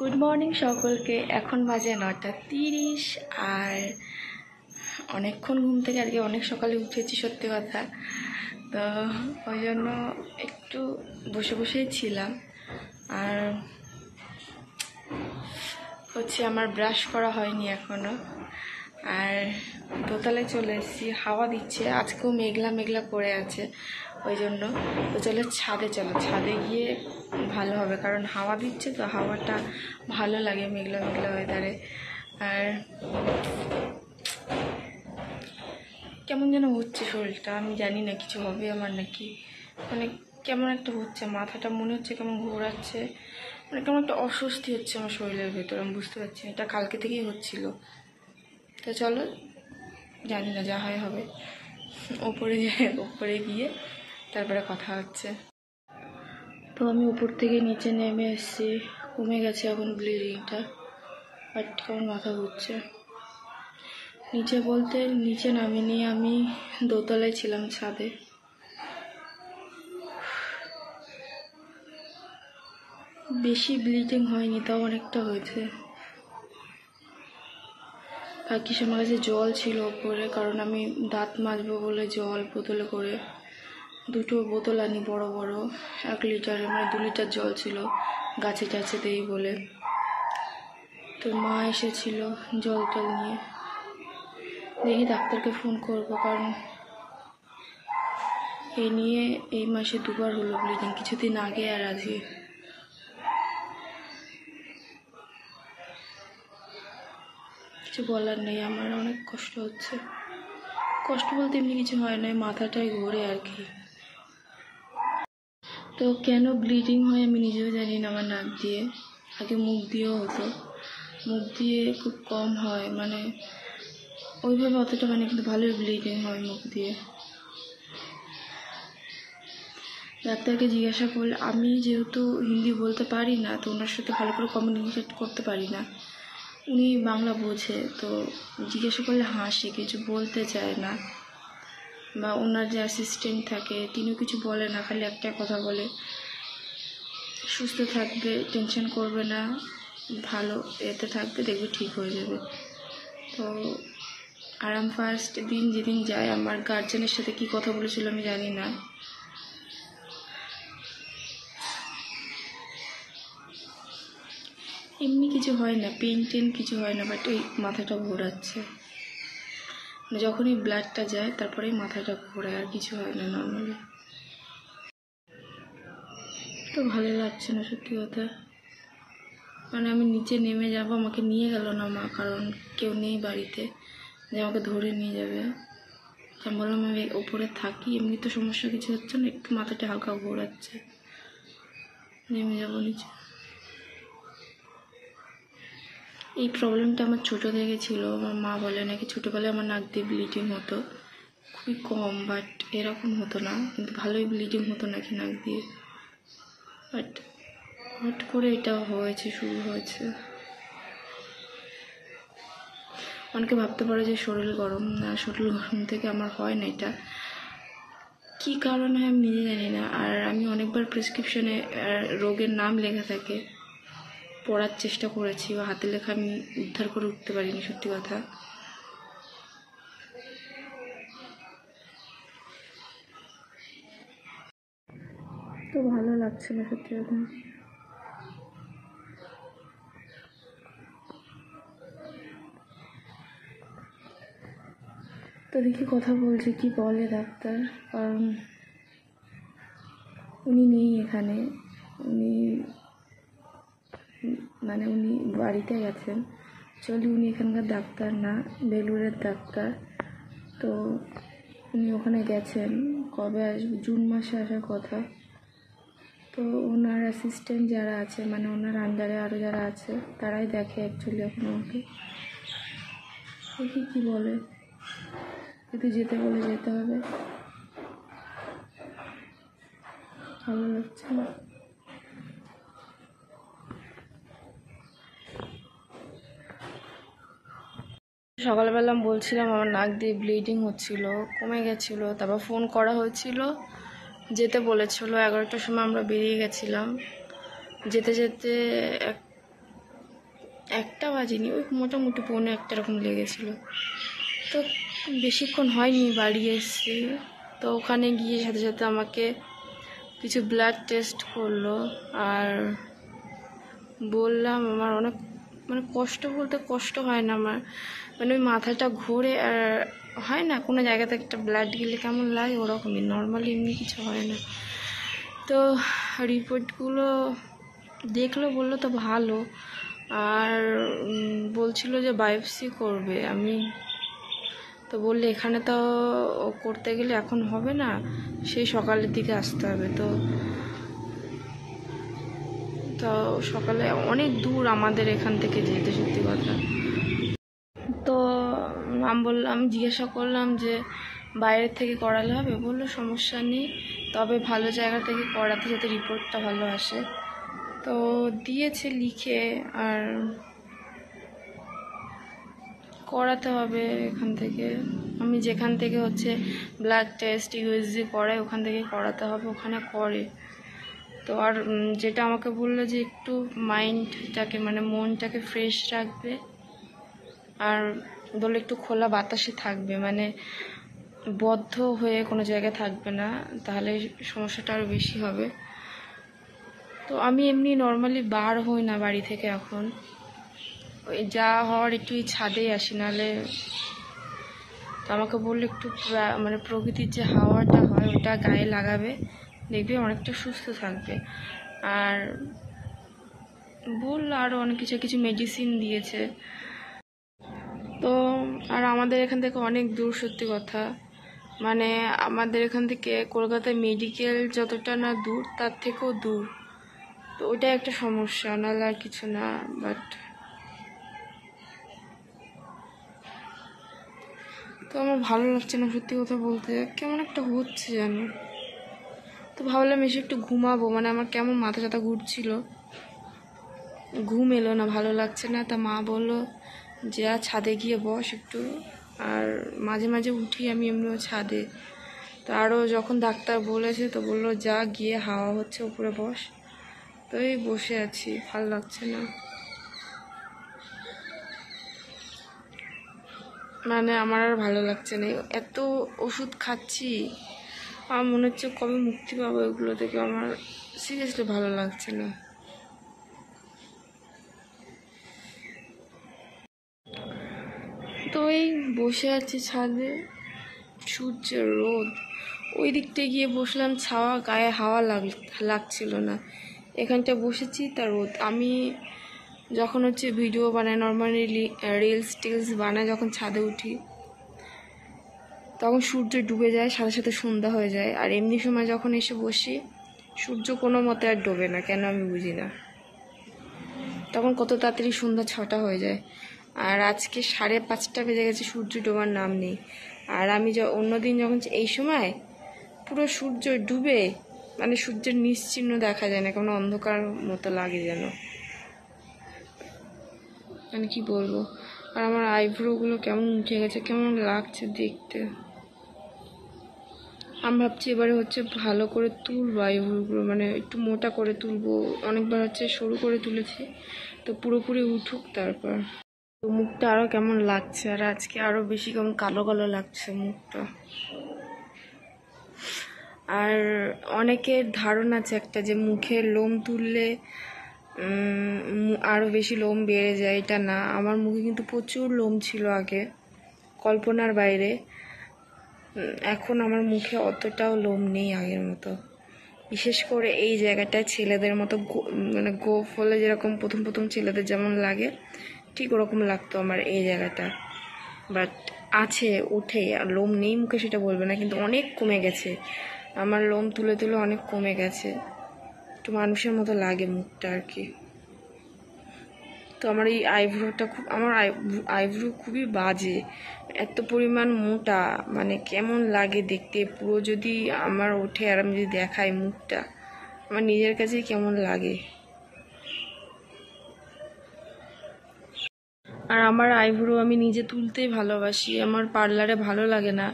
Good morning সকলকে। এখন বাজে 9:30 আর অনেকক্ষণ ঘুম থেকে আজকে অনেক সকালে উঠেছি সত্যি কথা। তো ওই জন্য একটু বসে বসেই ছিলাম। আর হচ্ছে আমার ব্রাশ করা হয়নি এখনও। আর দোতলায় চলে এসেছি, হাওয়া দিচ্ছে, আজকেও মেঘলা মেঘলা করে আছে, ওই জন্য তো চলো ছাদে গিয়ে ভালো হবে, কারণ হাওয়া দিচ্ছে তো হাওয়াটা ভালো লাগে মেঘলা মেঘলা ওয়েদারে। আর কেমন যেন হচ্ছে শরীরটা, আমি জানি না কিছু হবে আমার নাকি, মানে কেমন একটা হচ্ছে, মাথাটা মনে হচ্ছে কেমন ঘোরাচ্ছে, মানে কেমন একটা অস্বস্তি হচ্ছে আমার শরীরের ভেতর। আমি বুঝতে পারছি এটা কালকে থেকেই হচ্ছিল। তো চলো, জানি না, যা হয় হবে, ওপরে গিয়ে তারপরে কথা হচ্ছে। তো আমি উপর থেকে নিচে নেমে এসেছি, কমে গেছে এখন ব্লিডিংটা, বাট কেমন মাথা ঘুরছে। নিচে বলতে নিচে নামিনি, আমি দোতলায় ছিলাম, ছাদে। বেশি ব্লিডিং হয়নি, তাও অনেকটা হয়েছে। কাকিস আমার কাছে জল ছিল ওপরে, কারণ আমি দাঁত মাজবো বলে জল বোতলে করে 2টো বোতল আনি, বড় বড় 1 লিটারের, মানে 2 লিটার জল ছিল গাছে টাছে দেই বলে। তো মা এসেছিল জল টল নিয়ে। দেখি ডাক্তারকে ফোন করবো, কারণ এই নিয়ে এই মাসে 2বার হলো ব্লিডিং, কিছুদিন আগে আর আজকে। কিছু বলার নেই, আমার অনেক কষ্ট হচ্ছে। কষ্ট বলতে এমনি কিছু হয় না, মাথাটাই ঘোরে আর কি। তো কেন ব্লিডিং হয় আমি নিজেও জানি না। আমার নাক দিয়ে, আগে মুখ দিয়েও হতো, মুখ দিয়ে খুব কম হয়, মানে ওইভাবে অতটা মানে, কিন্তু ভালোই ব্লিডিং হয় মুখ দিয়ে। ডাক্তারকে জিজ্ঞাসা করলে, আমি যেহেতু হিন্দি বলতে পারি না, তো ওনার সাথে ভালো করে কমিউনিকেট করতে পারি না, উনি বাংলা বোঝে, তো জিজ্ঞাসা করলে হাসে, কিছু বলতে চায় না। বা ওনার যে অ্যাসিস্ট্যান্ট থাকে তিনিও কিছু বলে না, খালি একটা কথা বলে, সুস্থ থাকবে, টেনশন করবে না, ভালো এতে থাকবে, দেখবে ঠিক হয়ে যাবে। তো আর আমি ফার্স্ট দিন যেদিন যাই, আমার গার্জেনের সাথে কি কথা বলেছিল আমি জানি না। এমনি কিছু হয় না, পেন টেন কিছু হয় না, বাট এই মাথাটা ঘোরাচ্ছে। যখনই ব্লাডটা যায় তারপরেই মাথাটা ঘোরায়, আর কিছু হয় না নর্মালি। তো ভালো লাগছে না সত্যি কথা, মানে আমি নিচে নেমে যাব, আমাকে নিয়ে গেল না মা, কারণ কেউ নেই বাড়িতে যে আমাকে ধরে নিয়ে যাবে। আমি বললাম আমি ওপরে থাকি, এমনি তো সমস্যা কিছু হচ্ছে না, একটু মাথাটা হালকা ঘোরাচ্ছে, নেমে যাবো নিচে। এই প্রবলেমটা আমার ছোটো থেকে ছিল, আমার মা বলে নাকি ছোটোবেলায় আমার নাক দিয়ে ব্লিডিং হতো, খুবই কম, বাট এরকম হতো না, কিন্তু ভালোই ব্লিডিং হতো নাকি নাক দিয়ে, বাট হট করে এটা হয়েছে, শুরু হয়েছে। অনেকে ভাবতে পারে যে শরীর গরম, না, শরীর গরম থেকে আমার হয় না, এটা কী কারণে আমি নিজে জানি না। আর আমি অনেকবার প্রেসক্রিপশনে রোগের নাম লেখা থাকে, পড়ার চেষ্টা করেছি, বা হাতে লেখা আমি উদ্ধার করে উঠতে পারিনি সত্যি কথা। তো ভালো লাগছে না সত্যি কথা। তো দেখি কথা বলছি, কি বলে ডাক্তার, কারণ উনি নেই এখানে, উনি মানে উনি বাড়িতে গেছেন, চলি উনি এখানকার ডাক্তার না, বেলুরের ডাক্তার। তো উনি ওখানে গেছেন, কবে আসবে, জুন মাসে আসার কথা। তো ওনার অ্যাসিস্ট্যান্ট যারা আছে, মানে ওনার আন্ডারে আরও যারা আছে, তারাই দেখে অ্যাকচুয়ালি এখন আমাকে। দেখি কী বলে, যদি যেতে বলে যেতে হবে। ভালো লাগছে না। সকালবেলা বলছিলাম আমার নাক দিয়ে ব্লিডিং হচ্ছিল, কমে গেছিলো, তারপর ফোন করা হয়েছিল, যেতে বলেছিল। 11টার সময় আমরা বেরিয়ে গেছিলাম, যেতে যেতে 1টা বাজেনি, ওই মোটামুটি 1:45 এরকম লেগেছিল। তো বেশিক্ষণ হয়নি বাড়ি এসেছি। তো ওখানে গিয়ে সাথে সাথে আমাকে কিছু ব্লাড টেস্ট করলো। আর বললাম আমার অনেক মানে কষ্ট বলতে কষ্ট হয় না আমার, মানে ওই মাথাটা ঘোরে আর হয় না কোনো জায়গাতে একটা ব্লাড গেলে কেমন লাগে, ওরকমই, নর্মালি এমনি কিছু হয় না। তো রিপোর্টগুলো দেখলো, বললো তো ভালো, আর বলছিল যে বায়োপসি করবে। আমি তো বললে এখানে তো করতে গেলে এখন হবে না, সেই সকালের দিকে আসতে হবে। তো সকালে অনেক দূর আমাদের এখান থেকে যেতে, সত্যি কথা। তো আমি জিজ্ঞাসা করলাম যে বাইরের থেকে করালে হবে? বললো সমস্যা নেই, তবে ভালো জায়গা থেকে করাতে যাতে রিপোর্টটা ভালো আসে। তো দিয়েছে লিখে, আর করাতে হবে এখান থেকে। আমি যেখান থেকে হচ্ছে ব্লাড টেস্ট ইউএসজি করাই ওখান থেকে করাতে হবে, ওখানে করে। তো আর যেটা আমাকে বললো যে একটু মাইন্ডটাকে মানে মনটাকে ফ্রেশ রাখবে, আর বললো একটু খোলা বাতাসে থাকবে, মানে বদ্ধ হয়ে কোনো জায়গায় থাকবে না, তাহলে সমস্যাটা আরও বেশি হবে। তো আমি এমনি নর্মালি বার হই না বাড়ি থেকে এখন, ওই যা হওয়ার একটু ছাদেই আসি, নাহলে। তো আমাকে বললো একটু মানে প্রকৃতির যে হাওয়াটা হয় ওটা গায়ে লাগাবে, দেখবে অনেকটা সুস্থ থাকবে। আর বললো আরও অনেক কিছু মেডিসিন দিয়েছে। তো আর আমাদের এখান থেকে অনেক দূর, সত্যি কথা, মানে আমাদের এখান থেকে কলকাতায় মেডিকেল যতটা না দূর, তার থেকেও দূর। তো ওইটা একটা সমস্যা, নাহলে আর কিছু না। বাট তো আমার ভালো লাগছে না, সত্যি কথা বলতে, কেমন একটা হচ্ছে জানো। তো ভাবলাম এসে একটু ঘুমাবো, মানে আমার কেমন মাথা টাথা ঘুরছিল, ঘুম এলো না, ভালো লাগছে না। তা মা বললো যে ছাদে গিয়ে বস একটু, আর মাঝে মাঝে উঠি আমি এমনিও ছাদে। তো আরও যখন ডাক্তার বলেছে তো বললো যা গিয়ে হাওয়া হচ্ছে উপরে বস। তো এই বসে আছি, ভালো লাগছে না, মানে আমার আর ভালো লাগছে না। এত ওষুধ খাচ্ছি, আমার মনে হচ্ছে কবে মুক্তি পাবো এগুলো থেকে, আমার সিরিয়াসলি ভালো লাগছে না। তো এই বসে আছি ছাদে, সূর্যের রোদ, ওই দিকটা গিয়ে বসলাম, ছাওয়া, গায়ে হাওয়া লাগছিল না। এখানটা বসেছি তার রোদ। আমি যখন হচ্ছে ভিডিও বানাই, নর্মালি রিলস টিলস বানাই, যখন ছাদে উঠি তখন সূর্য ডুবে যায়, সাথে সাথে সন্ধ্যা হয়ে যায়। আর এমনি সময় যখন এসে বসি, সূর্য কোনো মতে আর ডোবে না, কেন আমি বুঝি না। তখন কত তাড়াতাড়ি সন্ধ্যা 6টা হয়ে যায়। আর আজকে 5:30 বেজে গেছে, সূর্য ডোবার নাম নেই। আর আমি অন্যদিন যখন এই সময় পুরো সূর্য ডুবে, মানে সূর্যের নিশ্চিহ্ন দেখা যায় না, কেমন অন্ধকার মতো লাগে যেন, মানে কি বলবো। আর আমার আইব্রোগুলো কেমন উঠে গেছে, কেমন লাগছে দেখতে। আমি ভাবছি এবারে হচ্ছে ভালো করে তুলবো আইব্রোগুলো, মানে একটু মোটা করে তুলবো। অনেকবার হচ্ছে সরু করে তুলেছি, তো পুরোপুরি উঠুক তারপর। তো মুখটা আরও কেমন লাগছে, আর আজকে আরও বেশি কেমন কালো কালো লাগছে মুখটা। আর অনেকের ধারণা আছে একটা, যে মুখের লোম তুললে আরও বেশি লোম বেড়ে যায়। এটা না, আমার মুখে কিন্তু প্রচুর লোম ছিল আগে, কল্পনার বাইরে। এখন আমার মুখে অতটাও লোম নেই আগের মতো। বিশেষ করে এই জায়গাটায় ছেলেদের মতো মানে গোফ হলে যেরকম প্রথম প্রথম ছেলেদের যেমন লাগে, ঠিক ওরকম লাগতো আমার এই জায়গাটা। বাট আছে, ওঠে, আর লোম নেই মুখে সেটা বলবে না, কিন্তু অনেক কমে গেছে আমার লোম তুলে তুলে, অনেক কমে গেছে, একটু মানুষের মতো লাগে মুখটা আর কি। তো আমার এই আইব্রোটা আমার আইব্রো খুবই বাজে, এত পরিমাণ মোটা, মানে কেমন লাগে দেখতে। পুরো যদি আমার ওঠে আর আমি যদি দেখাই মুখটা, আমার নিজের কাছেই কেমন লাগে। আর আমার আইব্রো আমি নিজে তুলতেই ভালোবাসি, আমার পার্লারে ভালো লাগে না,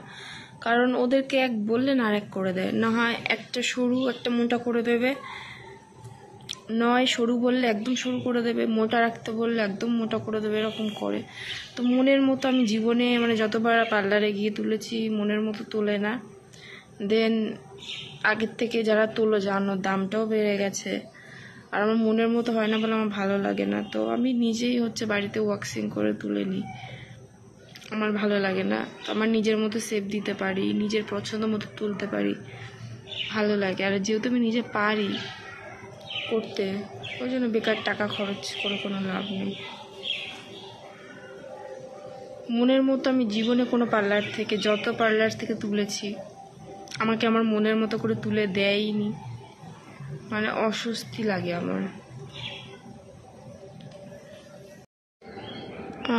কারণ ওদেরকে বললে না আরেক করে দেয়, না হয় একটা সরু একটা মোটা করে দেবে, নয় সরু বললে একদম সরু করে দেবে, মোটা রাখতে বললে একদম মোটা করে দেবে, এরকম করে। তো মনের মতো আমি জীবনে মানে যতবার পার্লারে গিয়ে তুলেছি মনের মতো তোলে না। দেন আগের থেকে যারা তোলো জানো দামটাও বেড়ে গেছে, আর আমার মনের মতো হয় না বলে আমার ভালো লাগে না। তো আমি নিজেই হচ্ছে বাড়িতে ওয়াক্সিং করে তুলে নিই, আমার ভালো লাগে না। তো আমার নিজের মতো শেপ দিতে পারি, নিজের পছন্দ মতো তুলতে পারি, ভালো লাগে। আর যেহেতু আমি নিজে পারি করতে, ওই জন্য বেকার টাকা খরচ করে কোনো লাভ নেই। মনের মতো আমি জীবনে কোনো পার্লার থেকে, যত পার্লার থেকে তুলেছি আমাকে আমার মনের মতো করে তুলে দেয়নি, মানে অস্বস্তি লাগে আমার।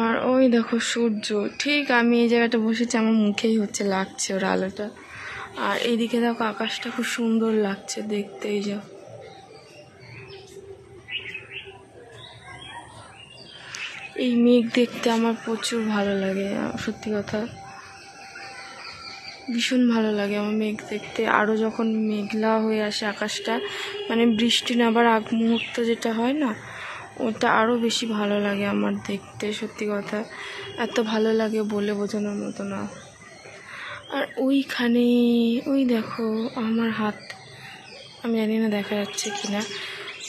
আর ওই দেখো সূর্য, ঠিক আমি এই জায়গাটা বসেছি, আমার মুখেই হচ্ছে লাগছে ওর আলোটা। আর এইদিকে দেখো আকাশটা খুব সুন্দর লাগছে দেখতে, এই যে এই মেঘ দেখতে আমার প্রচুর ভালো লাগে, সত্যি কথা ভীষণ ভালো লাগে আমার মেঘ দেখতে। আরও যখন মেঘলা হয়ে আসে আকাশটা, মানে বৃষ্টি নামার আগ মুহূর্ত যেটা হয় না, ওটা আরও বেশি ভালো লাগে আমার দেখতে, সত্যি কথা এত ভালো লাগে বলে বোঝানোর মতো না। আর ওইখানে ওই দেখো আমার হাত, আমি জানি না দেখা যাচ্ছে কিনা,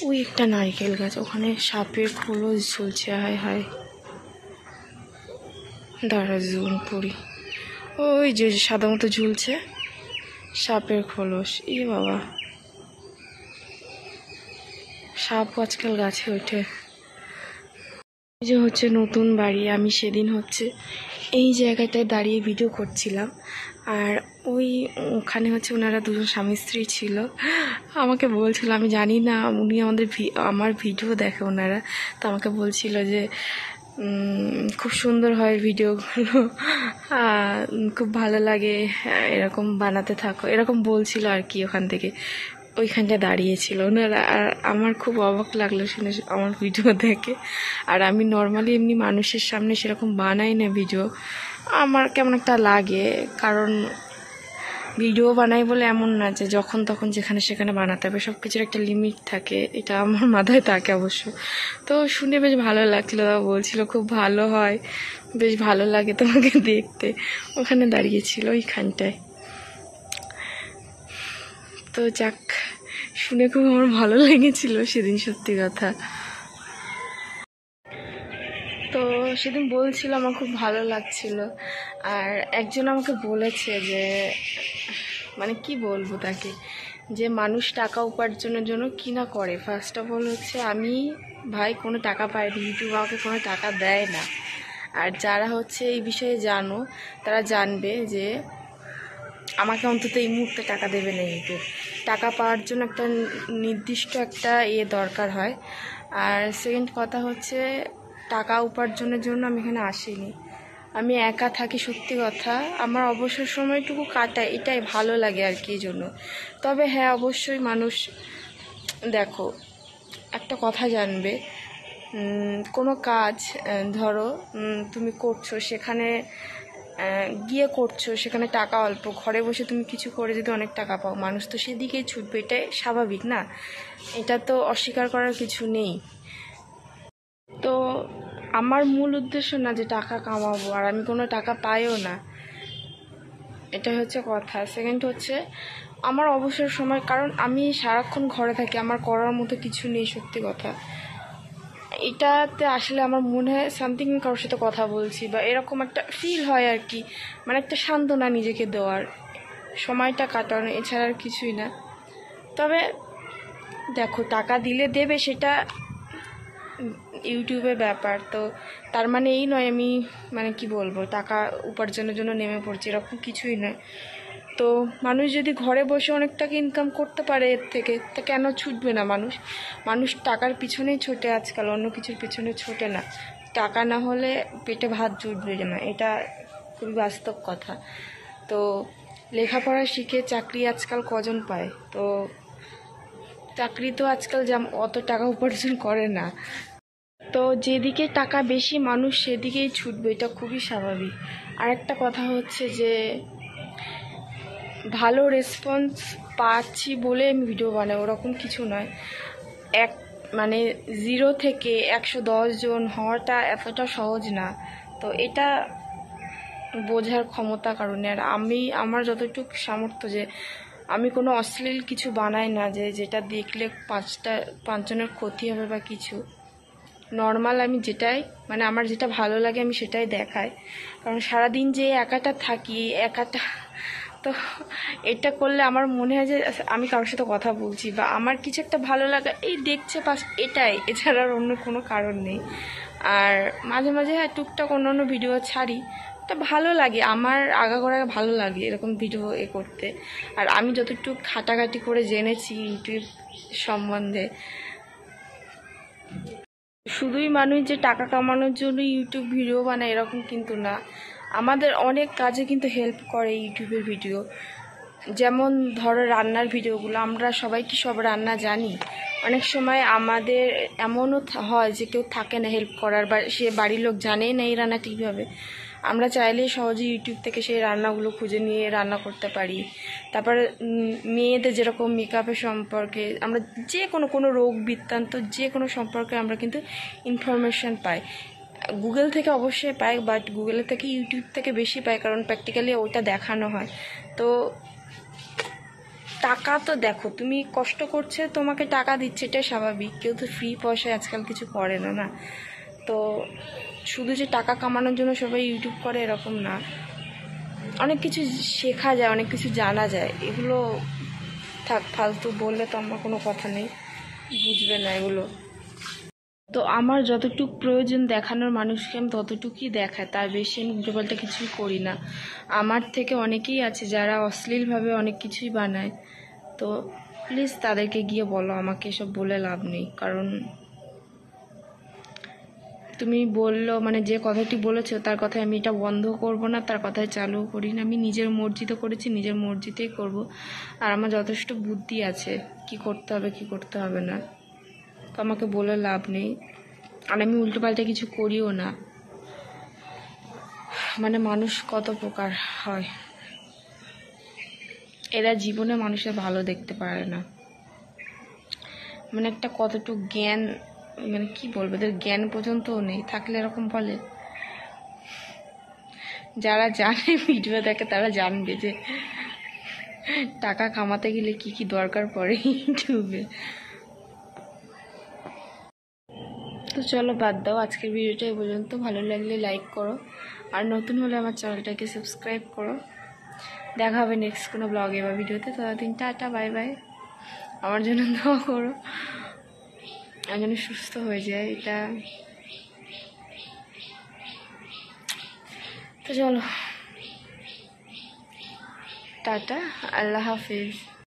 ওই একটা নারকেল গাছ, ওখানে সাপের খোলস ঝুলছে। হায় হায়, দাঁড়া জুম করি, ওই যে সাদা মতো ঝুলছে সাপের খোলস। ই বাবা, সাপ আজকাল গাছে ওঠে। এই যে হচ্ছে নতুন বাড়ি, আমি সেদিন হচ্ছে এই জায়গাটায় দাঁড়িয়ে ভিডিও করছিলাম, আর ওখানে হচ্ছে ওনারা দুজন স্বামী স্ত্রী ছিল। আমাকে বলছিল, আমি জানি না উনি আমার ভিডিও দেখে ওনারা, তো আমাকে বলছিল যে খুব সুন্দর হয় ভিডিওগুলো, খুব ভালো লাগে, এরকম বানাতে থাকো, এরকম বলছিল আর কি। ওখান থেকে ওইখানটায় দাঁড়িয়েছিল ওনারা, আর আমার খুব অবাক লাগলো শুনে আমার ভিডিও দেখে। আর আমি নর্মালি এমনি মানুষের সামনে সেরকম বানাই না ভিডিও, আমার কেমন একটা লাগে, কারণ ভিডিও বানাই বলে এমন না যে যখন তখন যেখানে সেখানে বানাতে হবে, সব কিছুর একটা লিমিট থাকে, এটা আমার মাথায় থাকে অবশ্য। তো শুনে বেশ ভালো লাগলো, বলছিল খুব ভালো হয়, বেশ ভালো লাগে তোমাকে দেখতে। ওখানে দাঁড়িয়েছিল ওইখানটায়। তো যাক, শুনে খুব আমার ভালো লেগেছিল সেদিন, সত্যি কথা। তো সেদিন বলছিল আমার খুব ভালো লাগছিল। আর একজন আমাকে বলেছে যে, মানে কি বলবো তাকে, যে মানুষ টাকা উপার্জনের জন্য কি না করে। ফার্স্ট অফ অল হচ্ছে আমি ভাই কোনো টাকা পাইনি, ইউটিউব আমাকে কোনো টাকা দেয় না। আর যারা হচ্ছে এই বিষয়ে জানো তারা জানবে যে আমাকে অন্তত এই মুহূর্তে টাকা দেবে না ইউটিউব। টাকা পাওয়ার জন্য একটা নির্দিষ্ট একটা দরকার হয়। আর সেকেন্ড কথা হচ্ছে, টাকা উপার্জনের জন্য আমি এখানে আসিনি, আমি একা থাকি, সত্যি কথা আমার অবসর সময়টুকু কাটাই, এটাই ভালো লাগে আর কি জন্য। তবে হ্যাঁ, অবশ্যই মানুষ, দেখো একটা কথা জানবে, কোনো কাজ ধরো তুমি করছো, সেখানে গিয়ে করছো, সেখানে টাকা অল্প, ঘরে বসে তুমি কিছু করে যদি অনেক টাকা পাও, মানুষ তো সেদিকেই ছুটবে, এটাই স্বাভাবিক না, এটা তো অস্বীকার করার কিছু নেই। তো আমার মূল উদ্দেশ্য না যে টাকা কামাবো, আর আমি কোনো টাকা পাইও না, এটাই হচ্ছে কথা। সেকেন্ড হচ্ছে আমার অবসর সময়, কারণ আমি সারাক্ষণ ঘরে থাকি, আমার করার মতো কিছু নেই, সত্যি কথা। এটাতে আসলে আমার মনে হয় সামথিং কারোর সাথে কথা বলছি বা এরকম একটা ফিল হয় আর কি, মানে একটা সান্ত্বনা নিজেকে দেওয়ার, সময়টা কাটানো, এছাড়া আর কিছুই না। তবে দেখো, টাকা দিলে দেবে সেটা ইউটিউবের ব্যাপার, তো তার মানে এই নয় আমি মানে কি বলবো টাকা উপার্জনের জন্য নেমে পড়ছি, এরকম কিছুই নয়। তো মানুষ যদি ঘরে বসে অনেক টাকা ইনকাম করতে পারে এর থেকে, তা কেন ছুটবে না মানুষ? মানুষ টাকার পিছনেই ছোটে আজকাল, অন্য কিছুর পিছনে ছোটে না। টাকা না হলে পেটে ভাত জুটবে না, এটা খুবই বাস্তব কথা। তো লেখাপড়া শিখে চাকরি আজকাল কজন পায়? তো চাকরি তো আজকাল অত টাকা উপার্জন করে না। তো যেদিকে টাকা বেশি মানুষ সেদিকেই ছুটবে, এটা খুবই স্বাভাবিক। আরেকটা কথা হচ্ছে যে ভালো রেসপন্স পাচ্ছি বলে আমি ভিডিও বানাই, ওরকম কিছু নয়। মানে 0 থেকে 110 জন হওয়াটা এতটা সহজ না। তো এটা বোঝার ক্ষমতা কারণে। আর আমার যতটুকু সামর্থ্য যে আমি কোনো অশ্লীল কিছু বানাই না যেটা দেখলে 5 জনের ক্ষতি হবে বা কিছু। নর্মাল আমি যেটাই মানে আমার যেটা ভালো লাগে আমি সেটাই দেখাই। কারণ সারাদিন যে একাটা থাকি তো এটা করলে আমার মনে হয় যে আমি কারোর সাথে কথা বলছি বা আমার কিছু একটা ভালো লাগা এই দেখছে পাশ, এটাই, এছাড়া আর অন্য কোনো কারণ নেই। আর মাঝে মাঝে হ্যাঁ টুকটাক অন্য ভিডিও ছাড়ি, তা ভালো লাগে, আমার আগাগোড়া ভালো লাগে এরকম ভিডিও করতে। আর আমি যতটুকু ঘাটাঘাটি করে জেনেছি ইউটিউব সম্বন্ধে, শুধুই মানুষ যে টাকা কামানোর জন্য ইউটিউব ভিডিও বানায় এরকম কিন্তু না, আমাদের অনেক কাজে কিন্তু হেল্প করে ইউটিউবের ভিডিও। যেমন ধরো রান্নার ভিডিওগুলো, আমরা সবাই কি সব রান্না জানি? অনেক সময় আমাদের এমনও হয় যে কেউ থাকে না হেল্প করার, বা সে বাড়ির লোক জানেই না এই রান্নাটা কীভাবে। আমরা চাইলেই সহজে ইউটিউব থেকে সেই রান্নাগুলো খুঁজে নিয়ে রান্না করতে পারি। তারপরে মেয়েদের যেরকম মেকআপের সম্পর্কে আমরা যে কোনো রোগ বৃত্তান্ত যে কোনো সম্পর্কে আমরা কিন্তু ইনফরমেশান পাই। গুগল থেকে অবশ্যই পাই, বাট গুগলের থেকে ইউটিউব থেকে বেশি পাই, কারণ প্র্যাকটিক্যালি ওইটা দেখানো হয়। তো টাকা তো দেখো, তুমি কষ্ট করছে তোমাকে টাকা দিচ্ছে, এটাই স্বাভাবিক। কেউ তো ফ্রি পয়সায় আজকাল কিছু করে না না। তো শুধু যে টাকা কামানোর জন্য সবাই ইউটিউব করে এরকম না, অনেক কিছু শেখা যায়, অনেক কিছু জানা যায়। এগুলো থাক, ফালতু বললে তো আমার কোনো কথা নেই, বুঝবে না এগুলো। তো আমার যতটুকু প্রয়োজন দেখানোর মানুষকে আমি ততটুকুই দেখাই, তার বেশি আমি উল্টোপাল্টা কিছুই করি না। আমার থেকে অনেকেই আছে যারা অশ্লীলভাবে অনেক কিছুই বানায়, তো প্লিজ তাদেরকে গিয়ে বলো, আমাকে এসব বলে লাভ নেই। কারণ তুমি বললো মানে যে কথাটি বলেছো তার কথায় আমি এটা বন্ধ করব না, তার কথায় চালু করি না। আমি নিজের মর্জিতে করেছি, নিজের মর্জিতেই করব। আর আমার যথেষ্ট বুদ্ধি আছে কি করতে হবে কি করতে হবে না, তো আমাকে বলে লাভ নেই। আর আমি উল্টোপাল্টা কিছু করিও না। মানে মানুষ কত প্রকার হয়, এরা জীবনে মানুষের ভালো দেখতে পারে না। মানে একটা কতটুকু জ্ঞান, মানে কি বলবো, এদের জ্ঞান পর্যন্তও নেই, থাকলে এরকম বলে। যারা জানে ভিডিও দেখে তারা জানবে যে টাকা কামাতে গেলে কি কি দরকার পড়ে ইউটিউবে। তো চলো বাদ দাও, আজকের ভিডিওটা এই পর্যন্ত। ভালো লাগলে লাইক করো, আর নতুন হলে আমার চ্যানেলটাকে সাবস্ক্রাইব করো। দেখা হবে নেক্সট কোনো ব্লগে বা ভিডিওতে। ততদিন টাটা, বাই বাই। আমার জন্য দোয়া করো, আমি যেন সুস্থ হয়ে যায়। এটা তো চলো টাটা, আল্লাহ হাফিজ।